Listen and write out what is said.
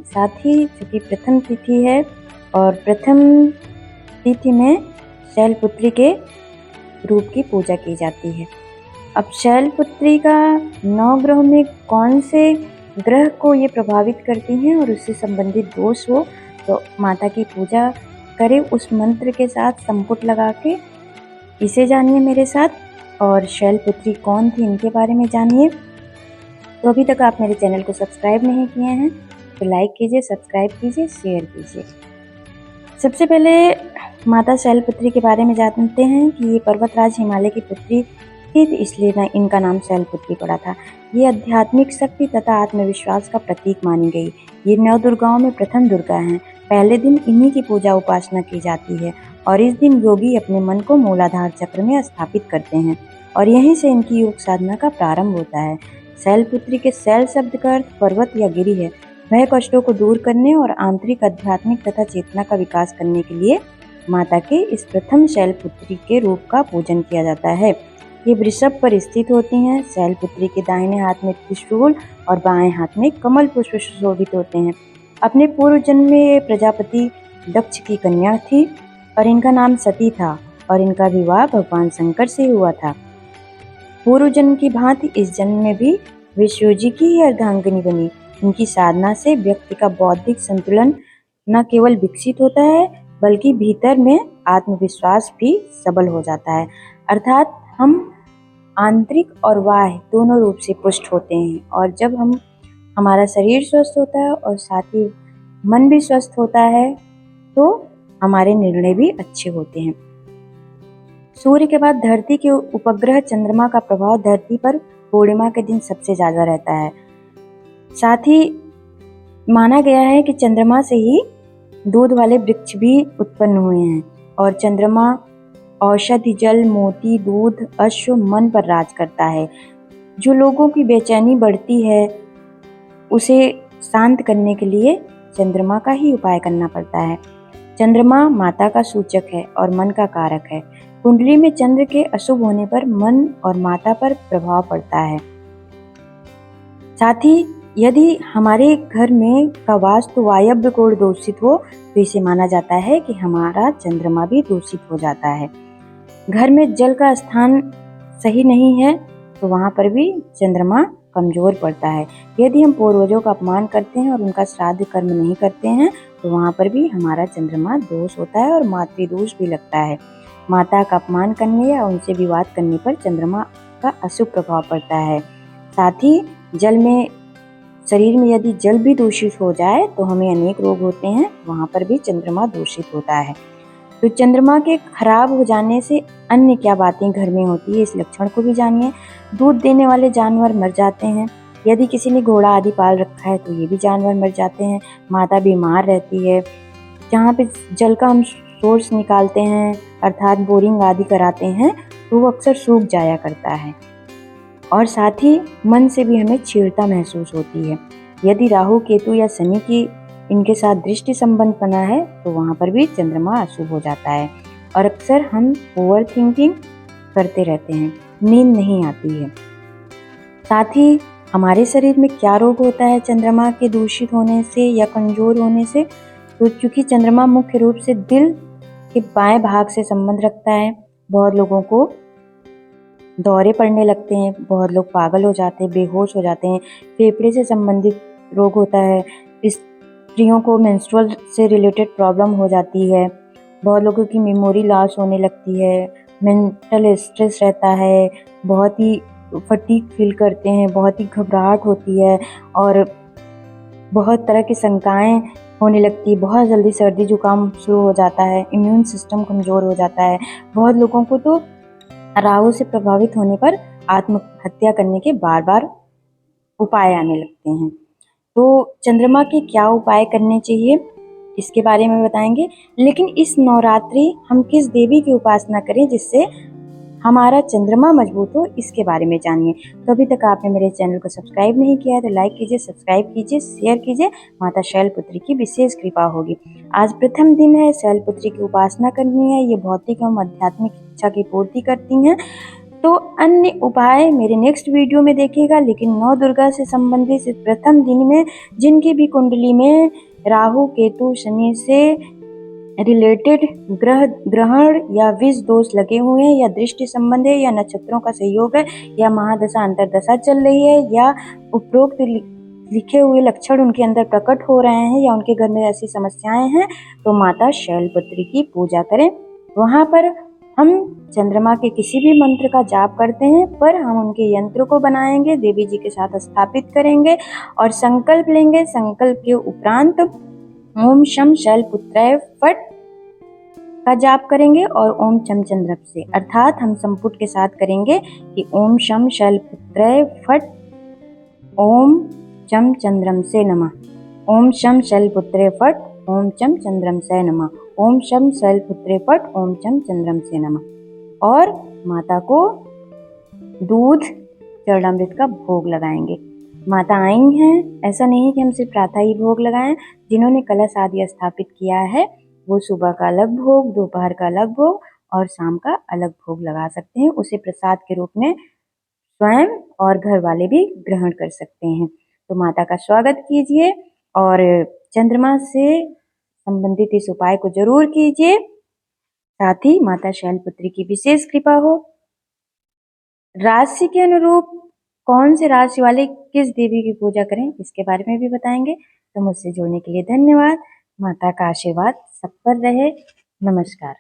साथ ही चूँकि प्रथम तिथि है और प्रथम तिथि में शैलपुत्री के रूप की पूजा की जाती है। अब शैलपुत्री का 9 ग्रहों में कौन से ग्रह को ये प्रभावित करती हैं और उससे संबंधित दोष हो तो माता की पूजा करें उस मंत्र के साथ संपुट लगा के। इसे जानिए मेरे साथ। और शैलपुत्री कौन थी इनके बारे में जानिए। तो अभी तक आप मेरे चैनल को सब्सक्राइब नहीं किए हैं तो लाइक कीजिए, सब्सक्राइब कीजिए, शेयर कीजिए। सबसे पहले माता शैलपुत्री के बारे में जानते हैं कि ये पर्वतराज हिमालय की पुत्री थी, इसलिए इनका नाम शैलपुत्री पड़ा था। ये आध्यात्मिक शक्ति तथा आत्मविश्वास का प्रतीक मानी गई। ये 9 दुर्गाओं में प्रथम दुर्गा हैं। पहले दिन इन्हीं की पूजा उपासना की जाती है और इस दिन योगी अपने मन को मूलाधार चक्र में स्थापित करते हैं और यहीं से इनकी योग साधना का प्रारंभ होता है। शैलपुत्री के शैल शब्द का अर्थ पर्वत या गिरि है। भय कष्टों को दूर करने और आंतरिक आध्यात्मिक तथा चेतना का विकास करने के लिए माता के इस प्रथम शैलपुत्री के रूप का पूजन किया जाता है। ये वृषभ पर स्थित होती हैं। शैलपुत्री के दाहिने हाथ में त्रिशूल और बाएं हाथ में कमल पुष्प सुशोभित होते हैं। अपने पूर्व जन्म में ये प्रजापति दक्ष की कन्या थी और इनका नाम सती था और इनका विवाह भगवान शंकर से हुआ था। पूर्व जन्म की भांति इस जन्म में भी वे शिव जी की ही अर्धांगिनी बनी। इनकी साधना से व्यक्ति का बौद्धिक संतुलन न केवल विकसित होता है बल्कि भीतर में आत्मविश्वास भी सबल हो जाता है, अर्थात हम आंतरिक और बाह्य दोनों रूप से पुष्ट होते हैं। और जब हमारा शरीर स्वस्थ होता है और साथ ही मन भी स्वस्थ होता है तो हमारे निर्णय भी अच्छे होते हैं। सूर्य के बाद धरती के उपग्रह चंद्रमा का प्रभाव धरती पर पूर्णिमा के दिन सबसे ज्यादा रहता है। साथ ही माना गया है कि चंद्रमा से ही दूध वाले वृक्ष भी उत्पन्न हुए हैं और चंद्रमा औषधि, जल, मोती, दूध, अश्व, मन पर राज करता है। जो लोगों की बेचैनी बढ़ती है उसे शांत करने के लिए चंद्रमा का ही उपाय करना पड़ता है। चंद्रमा माता का सूचक है और मन का कारक है। कुंडली में चंद्र के अशुभ होने पर मन और माता पर प्रभाव पड़ता है। साथ ही यदि हमारे घर में का वास्तु वायव्य कोण दूषित हो तो इसे माना जाता है कि हमारा चंद्रमा भी दूषित हो जाता है। घर में जल का स्थान सही नहीं है तो वहां पर भी चंद्रमा कमजोर पड़ता है। यदि हम पूर्वजों का अपमान करते हैं और उनका श्राद्ध कर्म नहीं करते हैं तो वहां पर भी हमारा चंद्रमा दोष होता है और मातृदोष भी लगता है। माता का अपमान करने या उनसे विवाद करने पर चंद्रमा का अशुभ प्रभाव पड़ता है। साथ ही शरीर में यदि जल भी दूषित हो जाए तो हमें अनेक रोग होते हैं, वहां पर भी चंद्रमा दूषित होता है। तो चंद्रमा के खराब हो जाने से अन्य क्या बातें घर में होती है इस लक्षण को भी जानिए। दूध देने वाले जानवर मर जाते हैं। यदि किसी ने घोड़ा आदि पाल रखा है तो ये भी जानवर मर जाते हैं। माता बीमार रहती है। जहाँ पे जल का हम सोर्स निकालते हैं अर्थात बोरिंग आदि कराते हैं तो वो अक्सर सूख जाया करता है। और साथ ही मन से भी हमें छीड़ता महसूस होती है। यदि राहु, केतु या शनि की इनके साथ दृष्टि संबंध बना है तो वहां पर भी चंद्रमा अशुभ हो जाता है और अक्सर हम ओवर थिंकिंग करते रहते हैं, नींद नहीं आती है। साथ ही हमारे शरीर में क्या रोग होता है चंद्रमा के दूषित होने से या कमजोर होने से, तो क्योंकि चंद्रमा मुख्य रूप से दिल के बाएं भाग से संबंध रखता है, बहुत लोगों को दौरे पड़ने लगते हैं, बहुत लोग पागल हो जाते हैं, बेहोश हो जाते हैं। फेफड़े से संबंधित रोग होता है। स्त्रियों को मेंस्ट्रुअल से रिलेटेड प्रॉब्लम हो जाती है। बहुत लोगों की मेमोरी लॉस होने लगती है। मेंटल स्ट्रेस रहता है। बहुत ही फटीग फील करते हैं, बहुत ही घबराहट होती है और बहुत तरह की शंकाएं होने लगती है। बहुत जल्दी सर्दी जुकाम शुरू हो जाता है। इम्यून सिस्टम कमज़ोर हो जाता है। बहुत लोगों को तो राहु से प्रभावित होने पर आत्महत्या करने के बार बार उपाय आने लगते हैं। तो चंद्रमा के क्या उपाय करने चाहिए इसके बारे में बताएंगे। लेकिन इस नवरात्रि हम किस देवी की उपासना करें जिससे हमारा चंद्रमा मजबूत हो, इसके बारे में जानिए। तो अभी तक आपने मेरे चैनल को सब्सक्राइब नहीं किया है तो लाइक कीजिए, सब्सक्राइब कीजिए, शेयर कीजिए। माता शैलपुत्री की विशेष कृपा होगी। आज प्रथम दिन है, शैलपुत्री की उपासना करनी है। ये भौतिक एवं आध्यात्मिक इच्छा की पूर्ति करती हैं। तो अन्य उपाय मेरे नेक्स्ट वीडियो में देखिएगा। लेकिन नौ दुर्गा से संबंधित प्रथम दिन में जिनकी भी कुंडली में राहु केतु शनि से रिलेटेड ग्रहण या विष दोष लगे हुए हैं, या दृष्टि संबंध है, या नक्षत्रों का सहयोग है, या महादशा अंतरदशा चल रही है, या उपरोक्त लिखे हुए लक्षण उनके अंदर प्रकट हो रहे हैं, या उनके घर में ऐसी समस्याएं हैं, तो माता शैलपुत्री की पूजा करें। वहां पर हम चंद्रमा के किसी भी मंत्र का जाप करते हैं, पर हम उनके यंत्र को बनाएंगे, देवी जी के साथ स्थापित करेंगे और संकल्प लेंगे। संकल्प के उपरांत ओम शम शैलपुत्राय फट का जाप करेंगे और ओम चम चंद्रम से, अर्थात हम संपुट के साथ करेंगे कि ओम शम शैलपुत्राय फट ओम चम चंद्रम से नमः, ओम शम शैलपुत्रे फट ओम चम चंद्रम से नमः, ओम शम शैलपुत्रे फट ओम चम चंद्रम से नमः। और माता को दूध चरणामृत का भोग लगाएंगे। माता आई हैं, ऐसा नहीं कि हम सिर्फ प्रातः ही भोग लगाएं। जिन्होंने कलश आदि स्थापित किया है वो सुबह का अलग भोग, दोपहर का अलग भोग और शाम का अलग भोग लगा सकते हैं। उसे प्रसाद के रूप में स्वयं और घर वाले भी ग्रहण कर सकते हैं। तो माता का स्वागत कीजिए और चंद्रमा से संबंधित इस उपाय को जरूर कीजिए। साथ ही माता शैलपुत्री की विशेष कृपा हो। राशि के अनुरूप कौन से राशि वाले किस देवी की पूजा करें इसके बारे में भी बताएंगे। तो मुझसे जुड़ने के लिए धन्यवाद। माता का आशीर्वाद सब पर रहे। नमस्कार।